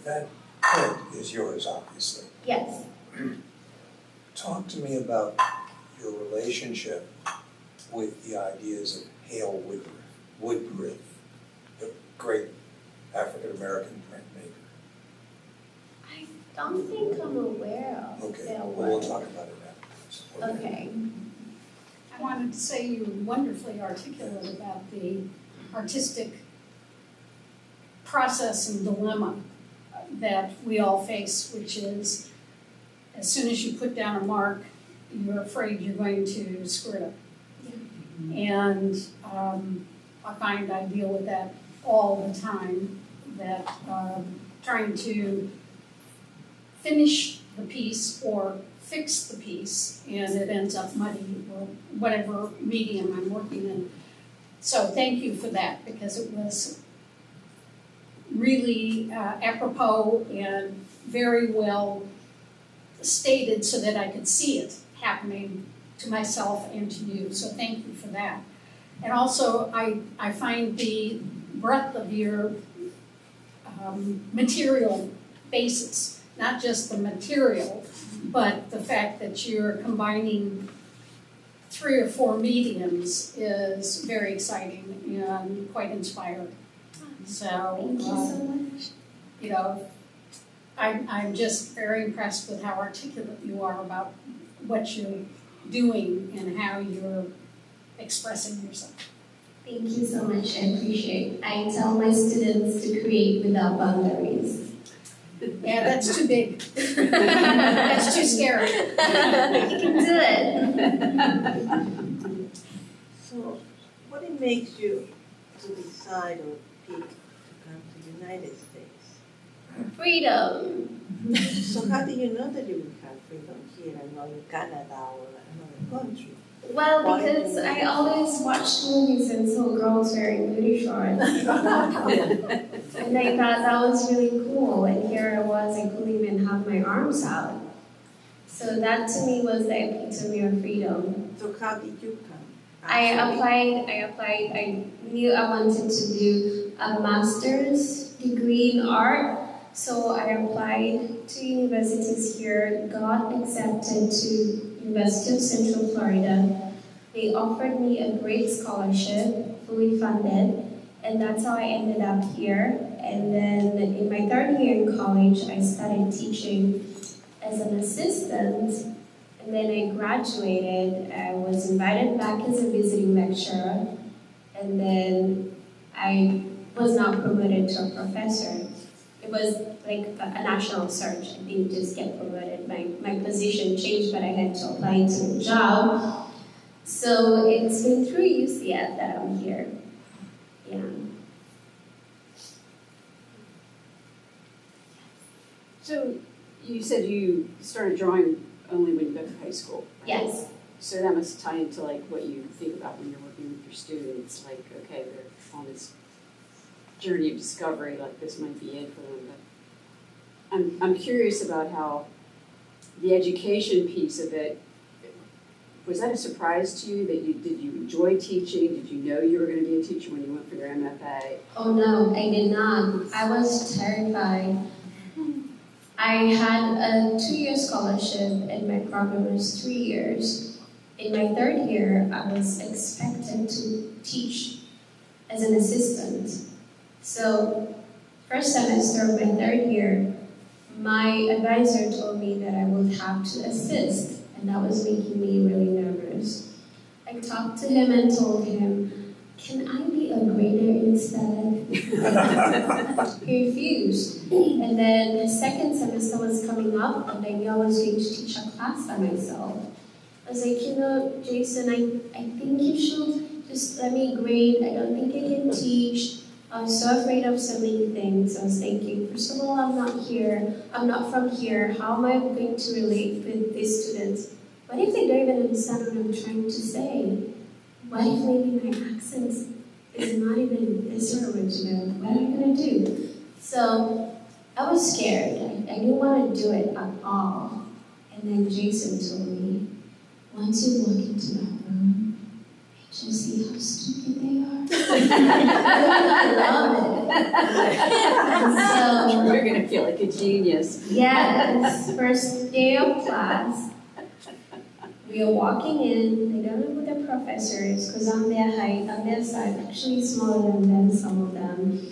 That print is yours, obviously. Yes. Talk to me about your relationship with the ideas of Hale Woodruff, the great African-American printmaker. I don't think I'm aware of Okay, their well, we'll work. talk about it afterwards. Okay. I wanted to say you were wonderfully articulate about the artistic process and dilemma that we all face, which is as soon as you put down a mark, you're afraid you're going to screw it up. And I find I deal with that all the time, that trying to finish the piece or fix the piece and it ends up muddy or whatever medium I'm working in. So thank you for that, because it was really apropos and very well stated so that I could see it happening to myself and to you. So thank you for that. And also I find the breadth of your material basis, not just the material, but the fact that you're combining 3 or 4 mediums is very exciting and quite inspiring. So, Thank you so much. you know, I'm just very impressed with how articulate you are about what you're doing and how you're expressing yourself. Thank you so much. I appreciate it. I tell my students to create without boundaries. Yeah, that's too big. That's too scary. You can do it. So, what it makes you to decide or pick to come to the United States? Freedom. So how do you know that you will have freedom here and not in Canada or another country? Well, because I always watched movies and saw girls wearing booty shorts. And I thought that was really cool. And here I was, I couldn't even have my arms out. So that to me was the epitome of freedom. So how did you come? I applied, I knew I wanted to do a master's degree in art. So I applied to universities here, got accepted to University of Central Florida. They offered me a great scholarship, fully funded, and that's how I ended up here. And then in my third year in college, I started teaching as an assistant. And then I graduated. I was invited back as a visiting lecturer. And then I was not promoted to a professor. It was like a national search. I didn't just get promoted. My position changed, but I had to apply to the job. So it's been through UCF that I'm here. Yeah. So you said you started drawing only when you got to high school, right? Yes. So that must tie into like what you think about when you're working with your students, like, okay, they're on this journey of discovery, like this might be it for them. But I'm curious about how the education piece of it, was that a surprise to you that did you enjoy teaching? Did you know you were going to be a teacher when you went for your MFA? Oh no, I did not. I was terrified. I had a 2-year scholarship and my program was 3 years. In my third year, I was expected to teach as an assistant. So, first semester of my third year, my advisor told me that I would have to assist, and that was making me really nervous. I talked to him and told him, can I be a grader instead? He refused. And then the second semester was coming up, and I knew I was going to teach a class by myself. I was like, Jason, I think you should just let me grade. I don't think I can teach. I was so afraid of so many things. I was thinking, first of all, I'm not from here. How am I going to relate with these students? What if they don't even understand what I'm trying to say? What if maybe my accent is not even this original? What am I going to do? So I was scared. I didn't want to do it at all. And then Jason told me, once you walk into that room, just see how stupid they are. I love it. So, You're going to feel like a genius. yes, first day of class, we are walking in. They don't know who the professor is because I'm their height, on their side, actually smaller than them, some of them.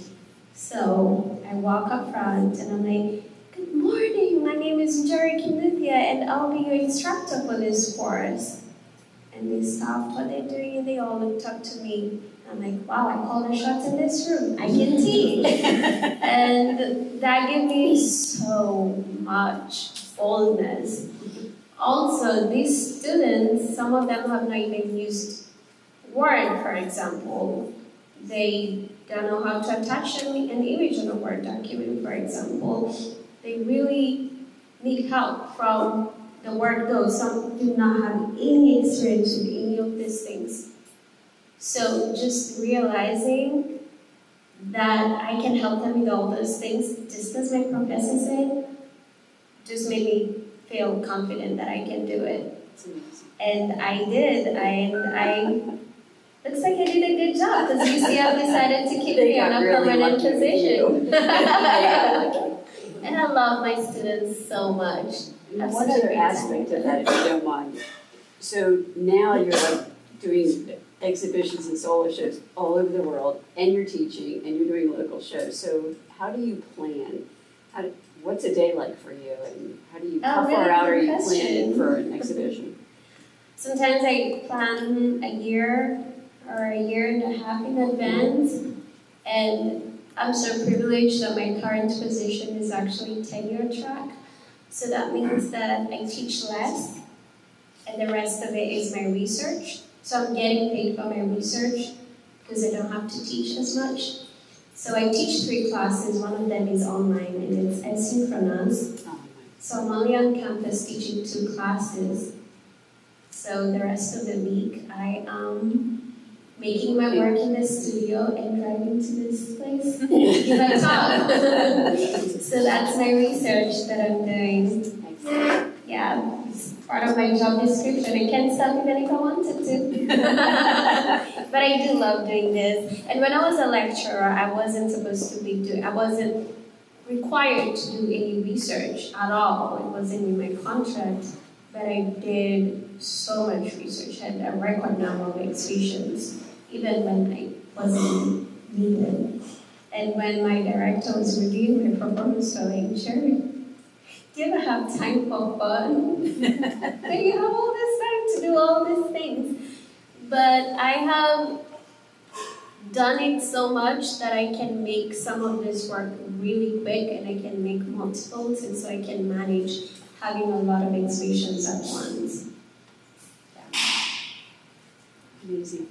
So I walk up front and I'm like, good morning, my name is Njeri Kinuthia and I'll be your instructor for this course. And they stopped what they're doing and they all looked up to me. I'm like, wow, I call the shots in this room. I can teach. And that gave me so much boldness. Also, these students, some of them have not even used Word, for example. They don't know how to attach an image in a Word document, for example. They really need help from the word go. Some do not have any experience with any of these things. So just realizing that I can help them with all those things, just as my professor said, just made me feel confident that I can do it. And I did, and I looks like I did a good job, because UCF decided to keep me in a permanent position. And I love my students so much. One other aspect of that, if you don't mind. So now you're like doing exhibitions and solo shows all over the world, and you're teaching, and you're doing local shows. So how do you plan? What's a day like for you, and how really far out are you question. planning for an exhibition? Sometimes I plan a year or a year and a half in advance, and I'm so privileged that my current position is actually tenure track. So that means that I teach less, and the rest of it is my research. So I'm getting paid for my research because I don't have to teach as much. So I teach 3 classes. One of them is online, and it's asynchronous. So I'm only on campus teaching 2 classes. So the rest of the week, I am making my work in the studio and driving to this place to give a talk. So that's my research that I'm doing. Yeah, it's part of my job description. I can't stop even if I wanted to. But I do love doing this. And when I was a lecturer, I wasn't supposed to be doing, I wasn't required to do any research at all. It wasn't in my contract, but I did so much research. I had a record number of exhibitions, even when I wasn't needed. And when my director was reviewing my performance, so like, Njeri, do you ever have time for fun? Do you have all this time to do all these things? But I have done it so much that I can make some of this work really quick, and I can make multiples, and so I can manage having a lot of exhibitions at once. Amazing.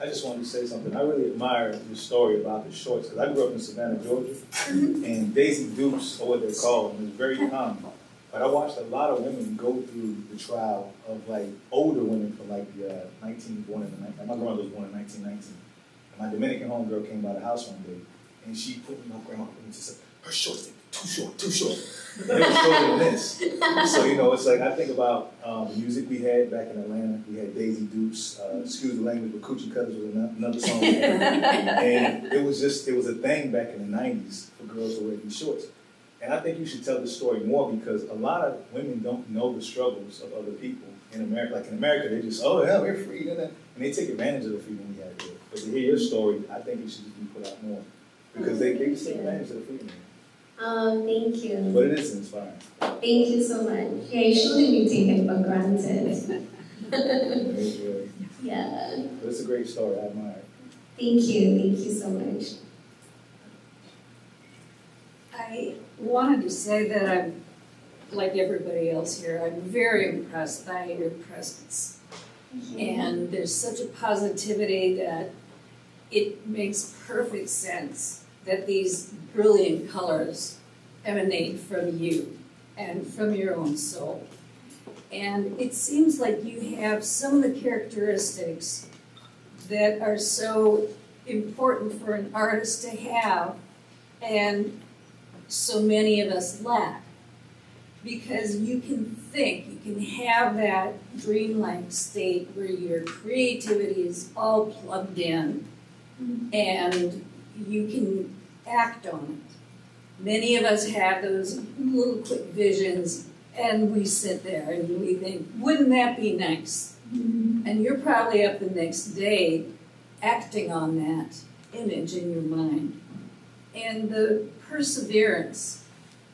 I just wanted to say something. I really admire your story about the shorts, because I grew up in Savannah, Georgia, and Daisy Dukes, or what they're called, was very common. But I watched a lot of women go through the trial of like older women from like the my grandmother was born in 1919. And my Dominican homegirl came by the house one day, and my grandma put me to say, her shorts, too short, too short. And they were shorter than this. So, you know, it's like, I think about the music we had back in Atlanta. We had Daisy Dukes, excuse the language, but Coochie Cutters was another song. And it was a thing back in the 90s for girls to wear these shorts. And I think you should tell the story more, because a lot of women don't know the struggles of other people in America. Like in America, they just, oh yeah, we're free, and they take advantage of the freedom we have here. But to hear your story, I think it should just be put out more, because they just take advantage of the freedom. Oh, thank you. But it is inspiring. Thank you so much. Yeah, it shouldn't be taken for granted. Yeah. But it's a great story. I admire it. Thank you so much. I wanted to say that I'm, like everybody else here, I'm very impressed by your presence. And there's such a positivity that it makes perfect sense that these brilliant colors emanate from you and from your own soul. And it seems like you have some of the characteristics that are so important for an artist to have, and so many of us lack. Because you can think, you can have that dreamlike state where your creativity is all plugged in, and you can act on it. Many of us have those little quick visions, and we sit there and we think, wouldn't that be nice? And you're probably up the next day acting on that image in your mind. And the perseverance,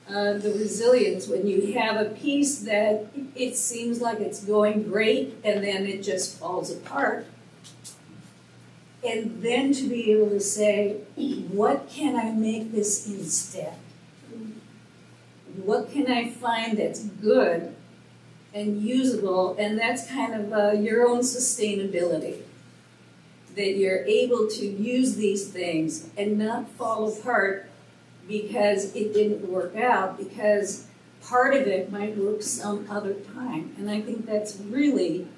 the resilience, when you have a piece that it seems like it's going great and then it just falls apart. And then to be able to say, what can I make this instead? What can I find that's good and usable? And that's kind of your own sustainability. That you're able to use these things and not fall apart because it didn't work out, because part of it might work some other time. And I think that's really,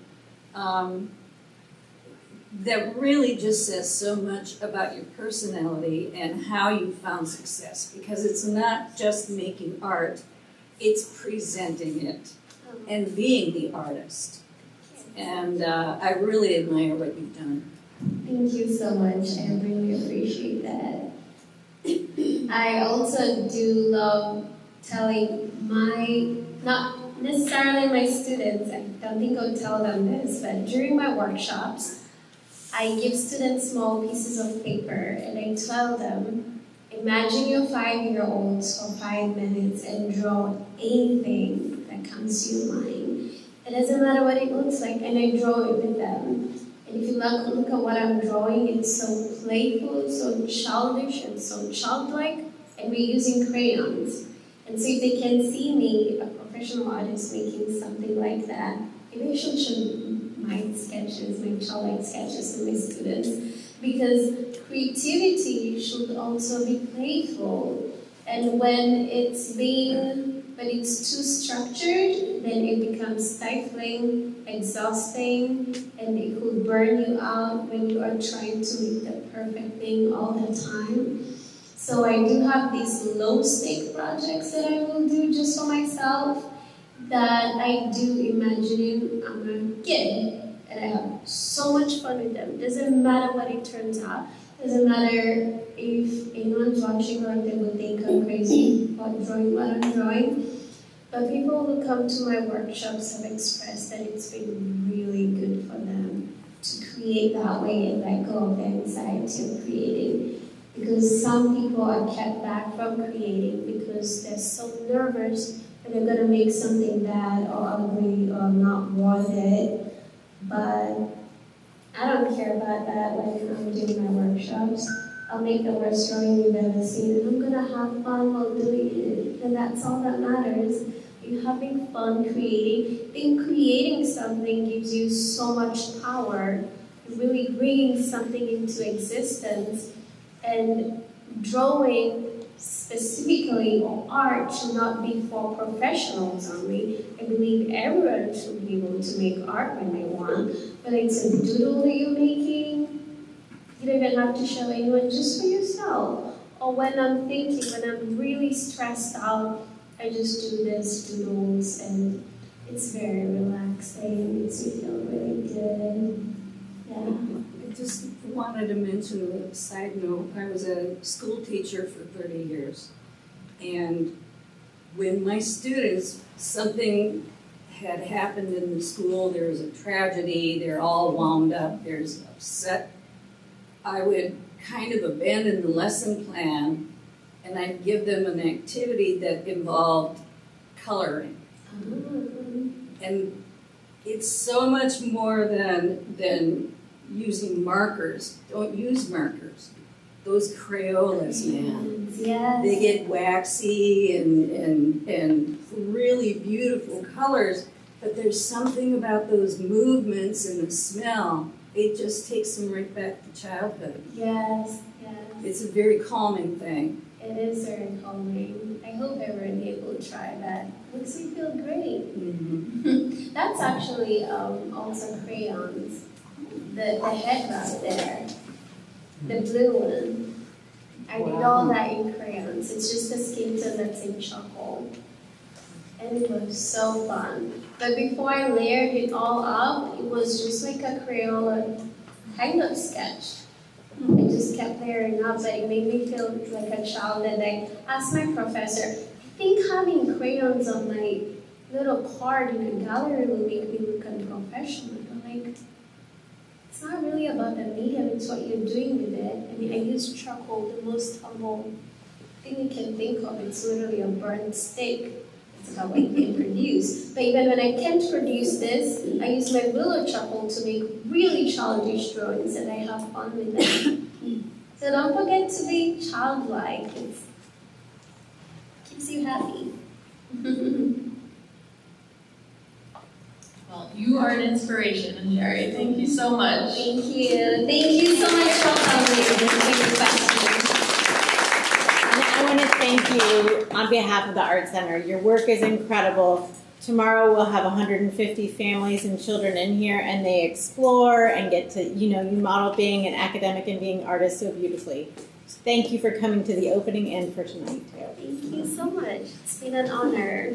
that really just says so much about your personality and how you found success, because it's not just making art, it's presenting it and being the artist. And I really admire what you've done. Thank you so much. I really appreciate that. I also do love telling not necessarily my students, I don't think I'll tell them this, but during my workshops, I give students small pieces of paper and I tell them, imagine your 5-year-olds for 5 minutes and draw anything that comes to your mind. It doesn't matter what it looks like, and I draw it with them. And if you look at what I'm drawing, it's so playful, so childish, and so childlike, and we're using crayons. And so if they can see me, a professional artist, making something like that, maybe I should show my sketches, my childlike sketches to my students, because creativity should also be playful. And when it's too structured, then it becomes stifling, exhausting, and it could burn you out when you are trying to make the perfect thing all the time. So I do have these low-stake projects that I will do just for myself, that I do imagining I'm a kid, and I have so much fun with them. Doesn't matter what it turns out, Doesn't matter if anyone's watching or if they would think I'm crazy about drawing what I'm drawing. But people who come to my workshops have expressed that it's been really good for them to create that way and let go of their anxiety of creating. Because some people are kept back from creating because they're so nervous that they're going to make something bad or ugly or not worth it. But I don't care about that when I'm doing my workshops. I'll make the worst drawing you've ever seen, and I'm gonna have fun while doing it, and that's all that matters. You're having fun creating. Then creating something gives you so much power. You're really bringing something into existence, and drawing specifically or art should not be for professionals only. I believe everyone should be able to make art when they want. Whether it's a doodle that you're making, you don't even have to show anyone, just for yourself. Or when I'm thinking, when I'm really stressed out, I just do this doodles and it's very relaxing, makes me feel really good. Yeah. I just wanted to mention a side note. I was a school teacher for 30 years. And when my students, something had happened in the school, there was a tragedy, they're all wound up, there's upset, I would kind of abandon the lesson plan and I'd give them an activity that involved coloring. And it's so much more than using markers. Don't use markers. Those Crayolas, man. Yes. They get waxy and really beautiful colors, but there's something about those movements and the smell. It just takes them right back to childhood. Yes, yes. It's a very calming thing. It is very calming. I hope everyone able to try that. Makes me feel great. Mm-hmm. That's actually also crayons. The head right there, the blue one. I did all that in crayons. It's just a skin tone that's in charcoal. And it was so fun. But before I layered it all up, it was just like a Crayola kind of sketch. I just kept layering up, but it made me feel like a child. And I asked my professor, I think having crayons on my little card in the gallery will make me look unprofessional. I'm like, it's not really about the medium, it's what you're doing with it. I mean, I use charcoal, the most humble thing you can think of. It's literally a burnt stick. It's about what you can produce. But even when I can't produce this, I use my willow charcoal to make really childish drawings and I have fun with them. So don't forget to be childlike. It keeps you happy. Well, you are an inspiration, Njeri. Thank you so much. Thank you. Thank you so much for coming. Great questions. And I want to thank you on behalf of the Art Center. Your work is incredible. Tomorrow we'll have 150 families and children in here, and they explore and get to, you model being an academic and being artists so beautifully. So thank you for coming to the opening and for tonight, too. Thank you so much. It's been an honor.